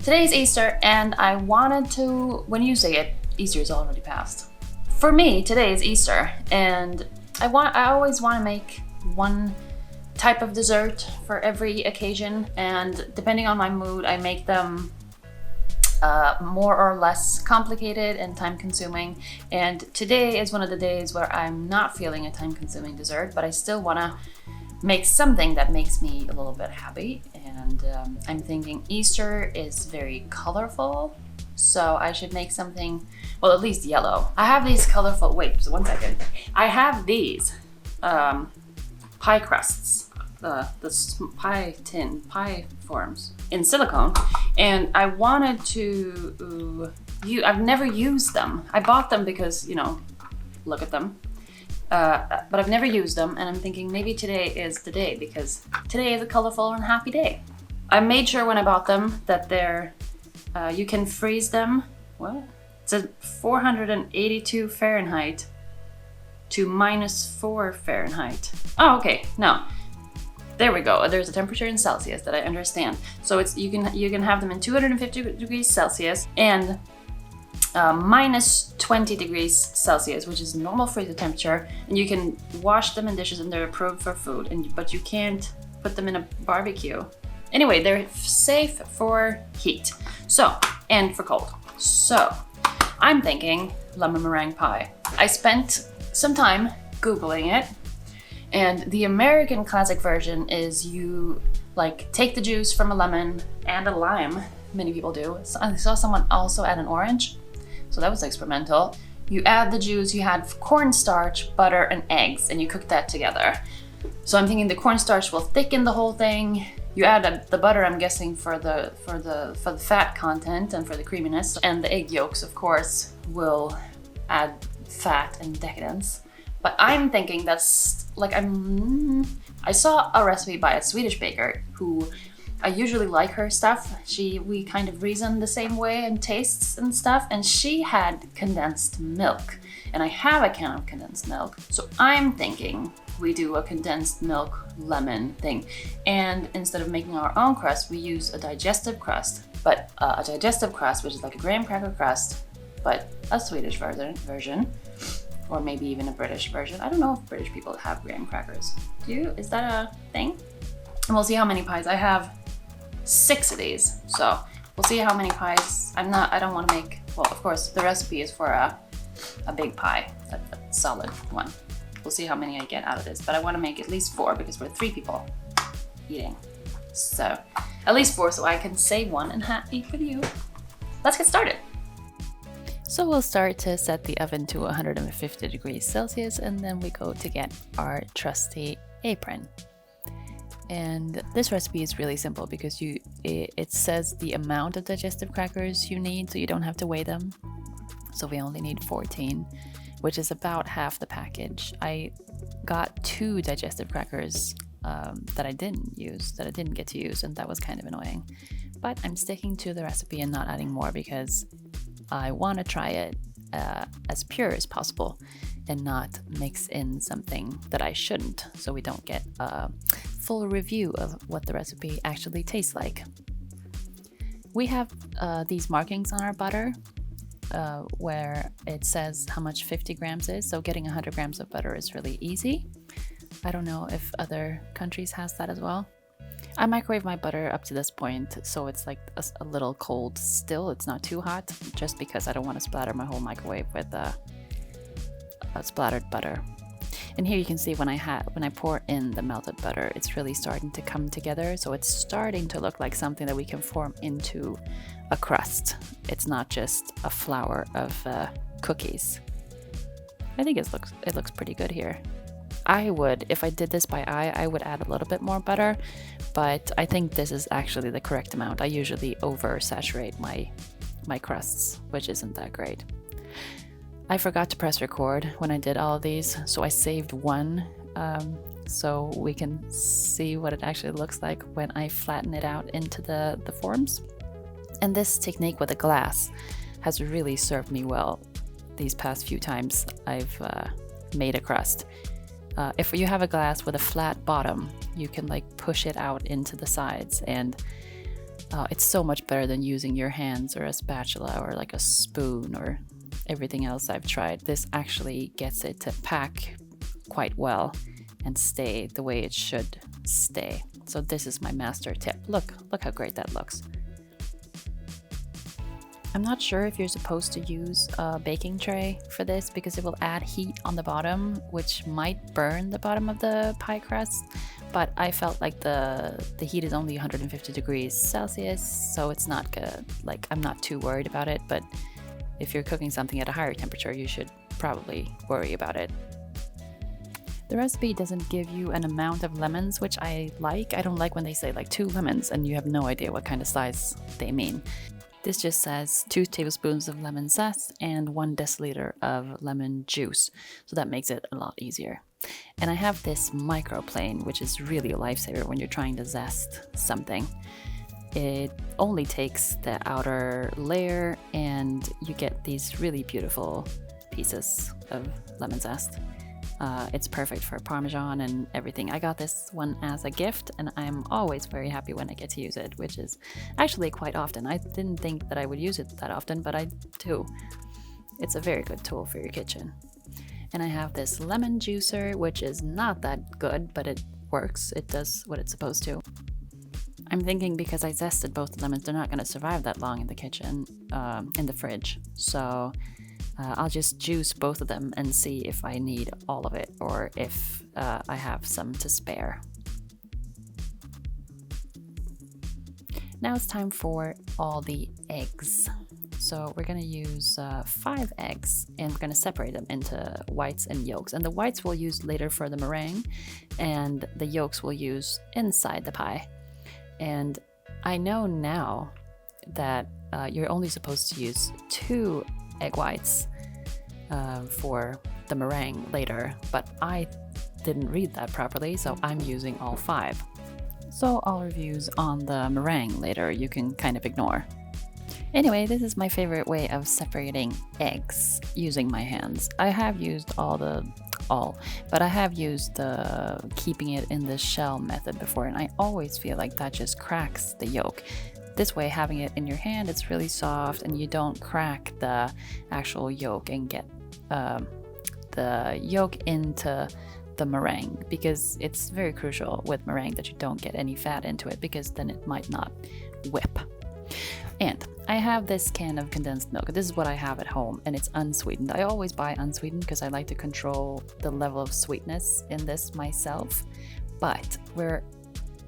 Today's Easter, and I wanted to, when you say it, Easter is already past. For me, today is Easter, and I always want to make one type of dessert for every occasion, and depending on my mood, I make them more or less complicated and time-consuming. And today is one of the days where I'm not feeling a time-consuming dessert, but I still want to make something that makes me a little bit happy. And I'm thinking Easter is very colorful, so I should make something, well, at least yellow. I have these colorful, wait, just 1 second. I have these pie crusts, the pie forms in silicone, and I wanted to, I've never used them. I bought them because, look at them. But I've never used them, and I'm thinking maybe today is the day, because today is a colorful and happy day. I made sure when I bought them that they're, you can freeze them. What? It's a 482 Fahrenheit to -4 Fahrenheit. Oh, okay, no. There we go. There's a temperature in Celsius that I understand. So it's you can have them in 250 degrees Celsius and -20 degrees Celsius, which is normal freezer temperature, and you can wash them in dishes and they're approved for food, but you can't put them in a barbecue. Anyway, they're safe for heat, and for cold. So I'm thinking lemon meringue pie. I spent some time Googling it, and the American classic version is you take the juice from a lemon and a lime. Many people do. I saw someone also add an orange. So that was experimental. You add the juice, you had cornstarch, butter, and eggs, and you cook that together. So I'm thinking the cornstarch will thicken the whole thing. You add the butter, I'm guessing, for the fat content and for the creaminess, and the egg yolks, of course, will add fat and decadence. But I'm thinking that's I saw a recipe by a Swedish baker who I usually like her stuff. We kind of reason the same way and tastes and stuff, and she had condensed milk, and I have a can of condensed milk. So I'm thinking we do a condensed milk lemon thing, and instead of making our own crust, we use a digestive crust. But a digestive crust, which is like a graham cracker crust, but a Swedish version, or maybe even a British version. I don't know if British people have graham crackers. Do you? Is that a thing? And we'll see how many pies I have. 6 of these, so we'll see how many pies. I don't want to make, well, of course the recipe is for a big pie, a solid one. We'll see how many I get out of this, but I want to make at least 4 because we're 3 people eating. So at least 4 so I can save one and eat with you. Let's get started. So we'll start to set the oven to 150 degrees Celsius, and then we go to get our trusty apron. And this recipe is really simple because it says the amount of digestive crackers you need, so you don't have to weigh them. So we only need 14, which is about half the package. I got 2 digestive crackers that I didn't get to use, and that was kind of annoying. But I'm sticking to the recipe and not adding more because I want to try it as pure as possible and not mix in something that I shouldn't, so we don't get a full review of what the recipe actually tastes like. We have these markings on our butter where it says how much 50 grams is, so getting 100 grams of butter is really easy. I don't know if other countries has that as well. I microwave my butter up to this point, so it's like a little cold still. It's not too hot, just because I don't want to splatter my whole microwave with splattered butter. And here you can see when I pour in the melted butter, it's really starting to come together. So it's starting to look like something that we can form into a crust. It's not just a flour of cookies. I think it looks pretty good here. If I did this by eye, I would add a little bit more butter, but I think this is actually the correct amount. I usually oversaturate my crusts, which isn't that great. I forgot to press record when I did all of these, so I saved one so we can see what it actually looks like when I flatten it out into the forms. And this technique with a glass has really served me well these past few times I've made a crust. If you have a glass with a flat bottom, you can push it out into the sides, and It's so much better than using your hands or a spatula or like a spoon or everything else I've tried. This actually gets it to pack quite well and stay the way it should stay. So this is my master tip. Look how great that looks. I'm not sure if you're supposed to use a baking tray for this because it will add heat on the bottom, which might burn the bottom of the pie crust. But I felt like the heat is only 150 degrees Celsius, so it's not good. Like, I'm not too worried about it, but if you're cooking something at a higher temperature, you should probably worry about it. The recipe doesn't give you an amount of lemons, which I like. I don't like when they say like 2 lemons and you have no idea what kind of size they mean. This just says 2 tablespoons of lemon zest and 1 deciliter of lemon juice. So that makes it a lot easier. And I have this microplane, which is really a lifesaver when you're trying to zest something. It only takes the outer layer and you get these really beautiful pieces of lemon zest. It's perfect for Parmesan and everything. I got this one as a gift and I'm always very happy when I get to use it, which is actually quite often. I didn't think that I would use it that often, but I do. It's a very good tool for your kitchen. And I have this lemon juicer, which is not that good, but it works. It does what it's supposed to. I'm thinking because I zested both the lemons, they're not going to survive that long in the kitchen, in the fridge. So I'll just juice both of them and see if I need all of it or if I have some to spare. Now it's time for all the eggs. So we're going to use 5 eggs and we're going to separate them into whites and yolks. And the whites we'll use later for the meringue and the yolks we'll use inside the pie. And I know now that you're only supposed to use 2 egg whites for the meringue later, but I didn't read that properly, so I'm using all 5. So all reviews on the meringue later you can kind of ignore. Anyway, this is my favorite way of separating eggs using my hands. I have used but I have used the keeping it in the shell method before, and I always feel like that just cracks the yolk. This way, having it in your hand, it's really soft and you don't crack the actual yolk and get the yolk into the meringue, because it's very crucial with meringue that you don't get any fat into it, because then it might not whip. And I have this can of condensed milk. This is what I have at home, and it's unsweetened. I always buy unsweetened because I like to control the level of sweetness in this myself. But we're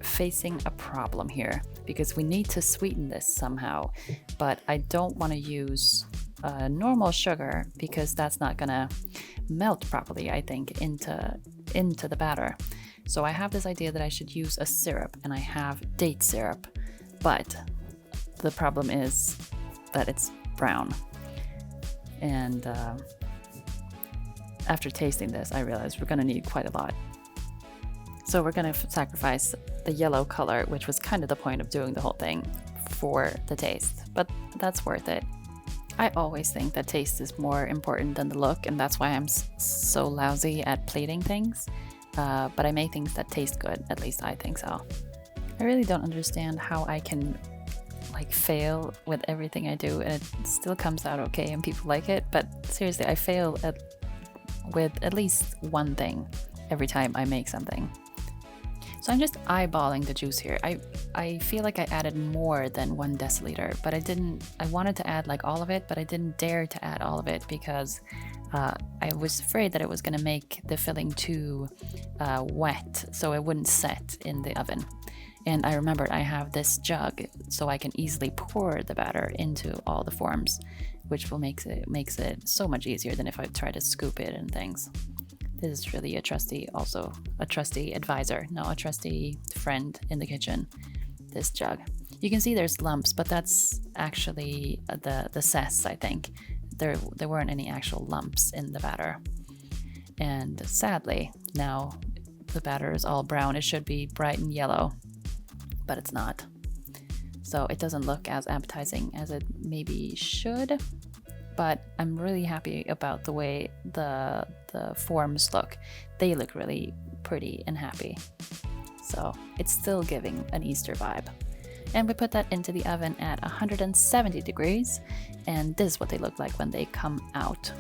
facing a problem here because we need to sweeten this somehow. But I don't want to use normal sugar because that's not gonna melt properly, I think, into the batter. So I have this idea that I should use a syrup, and I have date syrup, but the problem is that it's brown. And after tasting this, I realized we're gonna need quite a lot. So we're gonna sacrifice the yellow color, which was kind of the point of doing the whole thing, for the taste, but that's worth it. I always think that taste is more important than the look, and that's why I'm so lousy at plating things. But I make things that taste good, at least I think so. I really don't understand how I can fail with everything I do and it still comes out okay and people like it, but seriously, I fail with at least one thing every time I make something. So I'm just eyeballing the juice here. I feel like I added more than 1 deciliter, but I wanted to add all of it, but I didn't dare to add all of it because I was afraid that it was going to make the filling too wet, so it wouldn't set in the oven. And I remembered I have this jug, so I can easily pour the batter into all the forms, which makes it so much easier than if I try to scoop it and things. This is really a trusty advisor, no, a trusty friend in the kitchen, this jug. You can see there's lumps, but that's actually the zest, I think. There weren't any actual lumps in the batter. And sadly, now the batter is all brown. It should be bright and yellow, but it's not. So it doesn't look as appetizing as it maybe should, but I'm really happy about the way the forms look. They look really pretty and happy. So it's still giving an Easter vibe. and we put that into the oven at 170 degrees, and this is what they look like when they come out.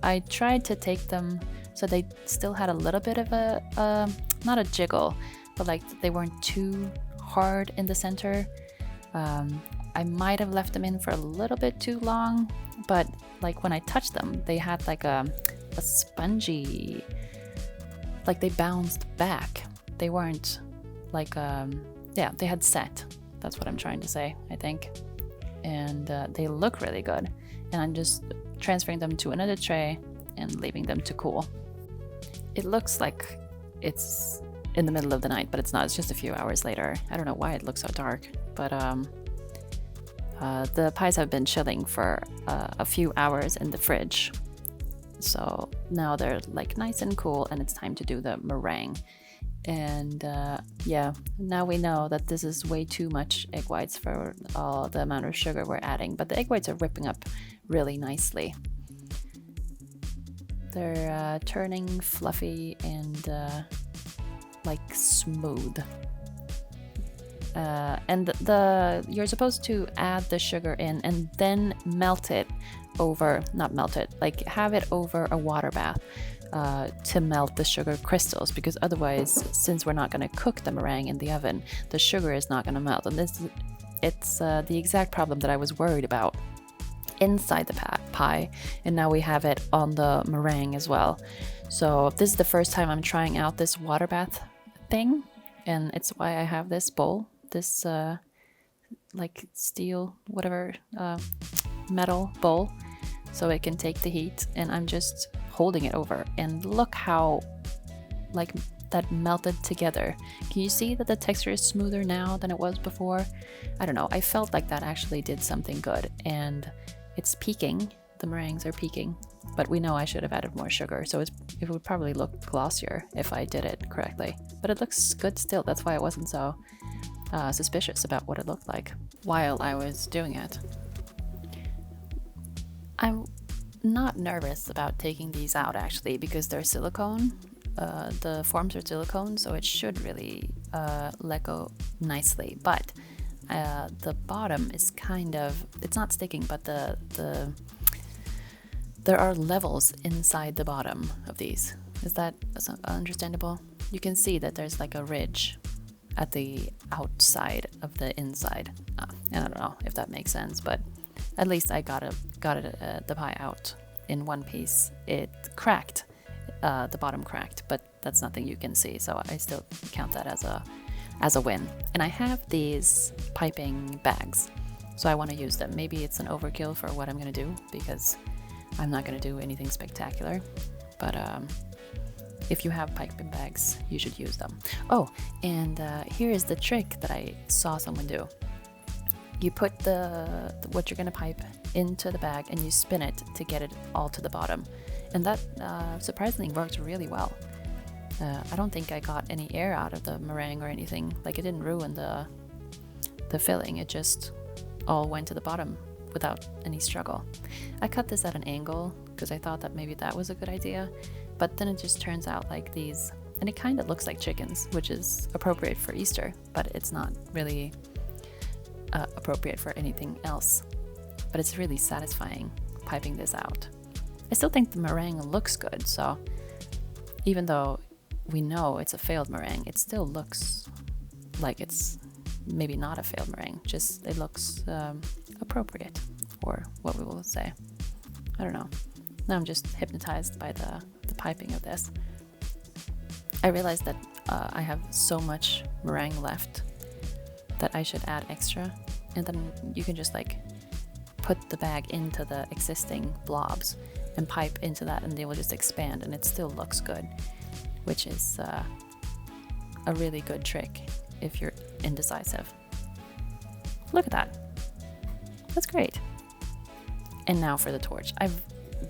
I tried to take them so they still had a little bit of a, not a jiggle, but like they weren't too hard in the center. I might have left them in for a little bit too long, but like when I touched them, they had like a spongy, like they bounced back. They weren't like, yeah, they had set. That's what I'm trying to say, I think. And they look really good. And I'm just transferring them to another tray and leaving them to cool. It looks like it's in the middle of the night, but it's not. It's just a few hours later. I don't know why it looks so dark, but the pies have been chilling for a few hours in the fridge. So now they're like nice and cool, and it's time to do the meringue. And yeah, now we know that this is way too much egg whites for all the amount of sugar we're adding, but the egg whites are ripping up really nicely. They're turning fluffy and like smooth. And you're supposed to add the sugar in and then melt it over, not melt it, like have it over a water bath to melt the sugar crystals, because otherwise, since we're not going to cook the meringue in the oven, the sugar is not going to melt. And it's the exact problem that I was worried about inside the pie, and now we have it on the meringue as well. So this is the first time I'm trying out this water bath thing, and it's why I have this bowl, this like steel, whatever, metal bowl, so it can take the heat, and I'm just holding it over, and look how like that melted together. Can you see that the texture is smoother now than it was before? I don't know, I felt like that actually did something good, and it's peaking. The meringues are peaking, but we know I should have added more sugar, so it would probably look glossier if I did it correctly. But it looks good still. That's why I wasn't so suspicious about what it looked like while I was doing it. I'm not nervous about taking these out actually, because they're silicone. The forms are silicone, so it should really let go nicely. But the bottom is kind of, it's not sticking, but there are levels inside the bottom of these. Is that understandable? You can see that there's like a ridge at the outside of the inside. And I don't know if that makes sense, but at least I got the pie out in one piece. It cracked, the bottom cracked, but that's nothing you can see, so I still count that as a win. And I have these piping bags, so I want to use them. Maybe it's an overkill for what I'm going to do, because I'm not going to do anything spectacular, but if you have piping bags, you should use them. Oh, and here is the trick that I saw someone do. You put what you're going to pipe into the bag, and you spin it to get it all to the bottom, and that surprisingly worked really well. I don't think I got any air out of the meringue or anything. Like, it didn't ruin the filling. It just all went to the bottom without any struggle. I cut this at an angle because I thought that maybe that was a good idea, but then it just turns out like these, and it kind of looks like chickens, which is appropriate for Easter, but it's not really appropriate for anything else. But it's really satisfying piping this out. I still think the meringue looks good, so even though we know it's a failed meringue, it still looks like it's maybe not a failed meringue, just it looks appropriate, or what we will say. I don't know. Now I'm just hypnotized by the piping of this. I realized that I have so much meringue left that I should add extra, and then you can just like put the bag into the existing blobs and pipe into that, and they will just expand, and it still looks good, which is a really good trick if you're indecisive. Look at that. That's great. And now for the torch. I've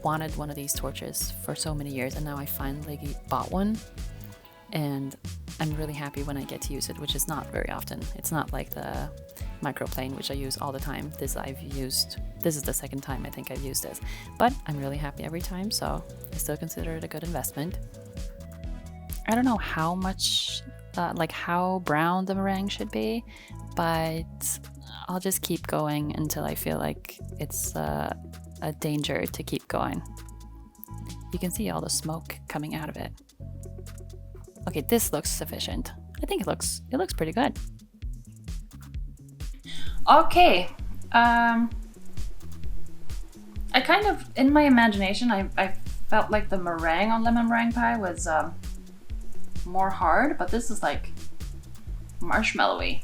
wanted one of these torches for so many years, and now I finally bought one, and I'm really happy when I get to use it, which is not very often. It's not like the microplane, which I use all the time. This is the second time I think I've used this, but I'm really happy every time, so I still consider it a good investment. I don't know how much like how brown the meringue should be, but I'll just keep going until I feel like it's a danger to keep going. You can see all the smoke coming out of it. Okay, this looks sufficient. I think it looks pretty good. Okay. I kind of, in my imagination, I felt like the meringue on lemon meringue pie was more hard, but this is like marshmallowy.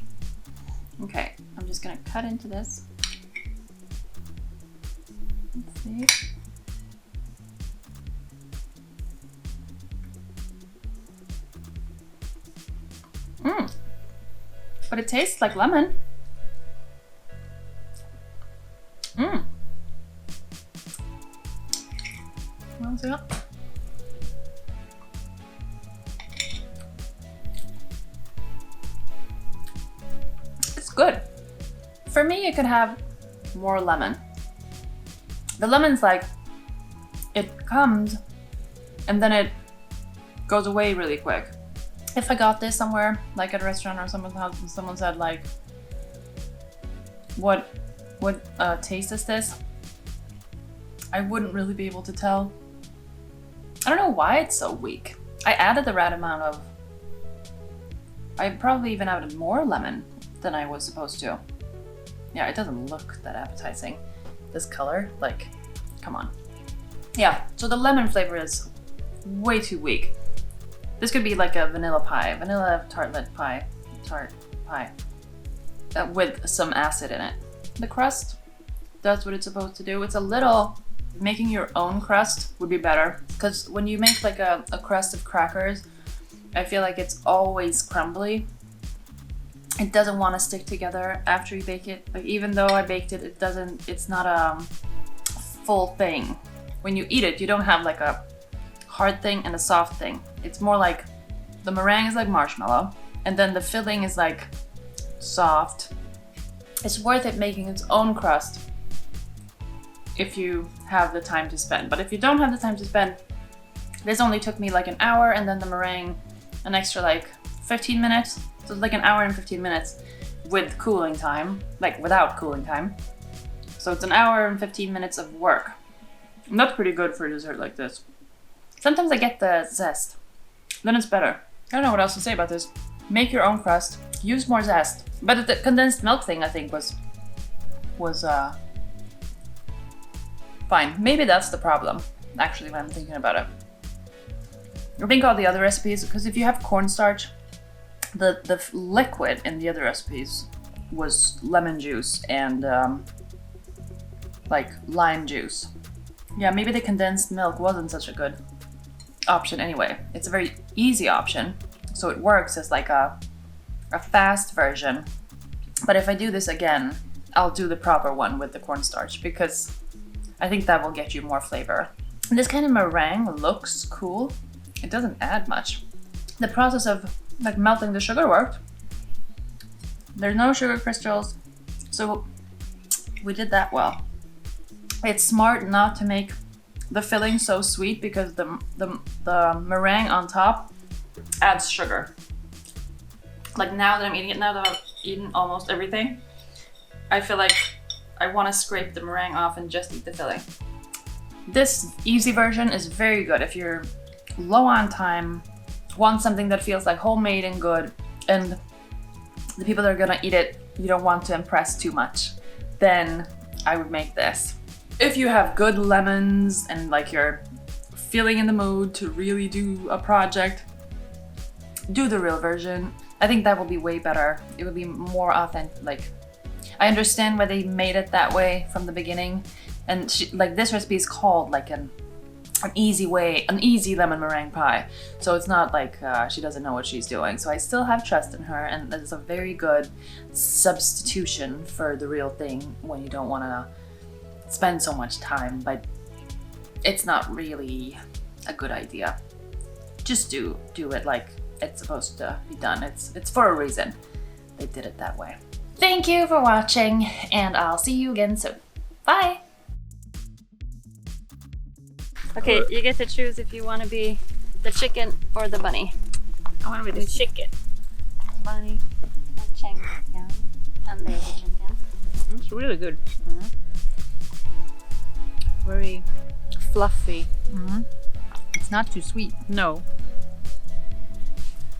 Okay, I'm just gonna cut into this. Let's see. But it tastes like lemon. Well, see that? It's good. For me, you could have more lemon. The lemon's like, it comes and then it goes away really quick. If I got this somewhere, like at a restaurant or someone's house, and someone said like, what taste is this? I wouldn't really be able to tell. I don't know why it's so weak. I added the right amount of, I probably even added more lemon than I was supposed to. Yeah, it doesn't look that appetizing. This color, like, come on. Yeah, so the lemon flavor is way too weak. This could be like a vanilla tartlet pie, tart pie, with some acid in it. The crust does what it's supposed to do. It's a little, making your own crust would be better, because when you make like a crust of crackers, I feel like it's always crumbly. It doesn't want to stick together after you bake it. Like, even though I baked it, it's not a full thing. When you eat it, you don't have like a hard thing and a soft thing. It's more like the meringue is like marshmallow, and then the filling is like soft. It's worth it making its own crust if you have the time to spend. But if you don't have the time to spend, this only took me like an hour, and then the meringue an extra like 15 minutes. So it's like an hour and 15 minutes with cooling time, like without cooling time. So it's an hour and 15 minutes of work. And that's pretty good for a dessert like this. Sometimes I get the zest, then it's better. I don't know what else to say about this. Make your own crust, use more zest. But the condensed milk thing, I think, was fine. Maybe that's the problem, actually, when I'm thinking about it. I think all the other recipes, because if you have cornstarch, the liquid in the other recipes was lemon juice and like lime juice. Yeah, maybe the condensed milk wasn't such a good option anyway. It's a very easy option, so it works as like a fast version. But if I do this again, I'll do the proper one with the cornstarch, because I think that will get you more flavor. And this kind of meringue looks cool. It doesn't add much. The process of like melting the sugar worked. There's no sugar crystals, so we did that well. It's smart not to make the filling so sweet, because the meringue on top adds sugar. Like now that I'm eating it, now that I've eaten almost everything, I feel like I want to scrape the meringue off and just eat the filling. This easy version is very good if you're low on time, want something that feels like homemade and good, and the people that are gonna eat it, you don't want to impress too much, then I would make this. If you have good lemons and like you're feeling in the mood to really do a project, do the real version. I think that will be way better. It would be more authentic. Like, I understand why they made it that way from the beginning, and like this recipe is called like an easy lemon meringue pie. So it's not like she doesn't know what she's doing. So I still have trust in her, and it's a very good substitution for the real thing when you don't want to spend so much time, but it's not really a good idea. Just do it like it's supposed to be done. It's for a reason they did it that way. Thank you for watching, and I'll see you again soon. Bye! Okay, you get to choose if you want to be the chicken or the bunny. I want to be the chicken. bunny and chicken and baby chicken. It's really good. Very fluffy. It's not too sweet. No.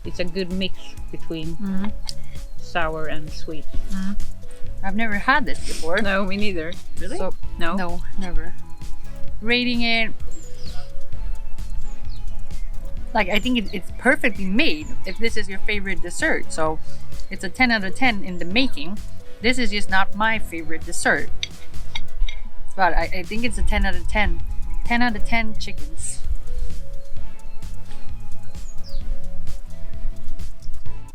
It's a good mix between sour and sweet. I've never had this before. No, me neither. Really? So, no. No, never. Rating it, like, I think it's perfectly made if this is your favorite dessert. So it's a 10 out of 10 in the making. This is just not my favorite dessert. But I think it's a 10 out of 10. 10 out of 10 chickens.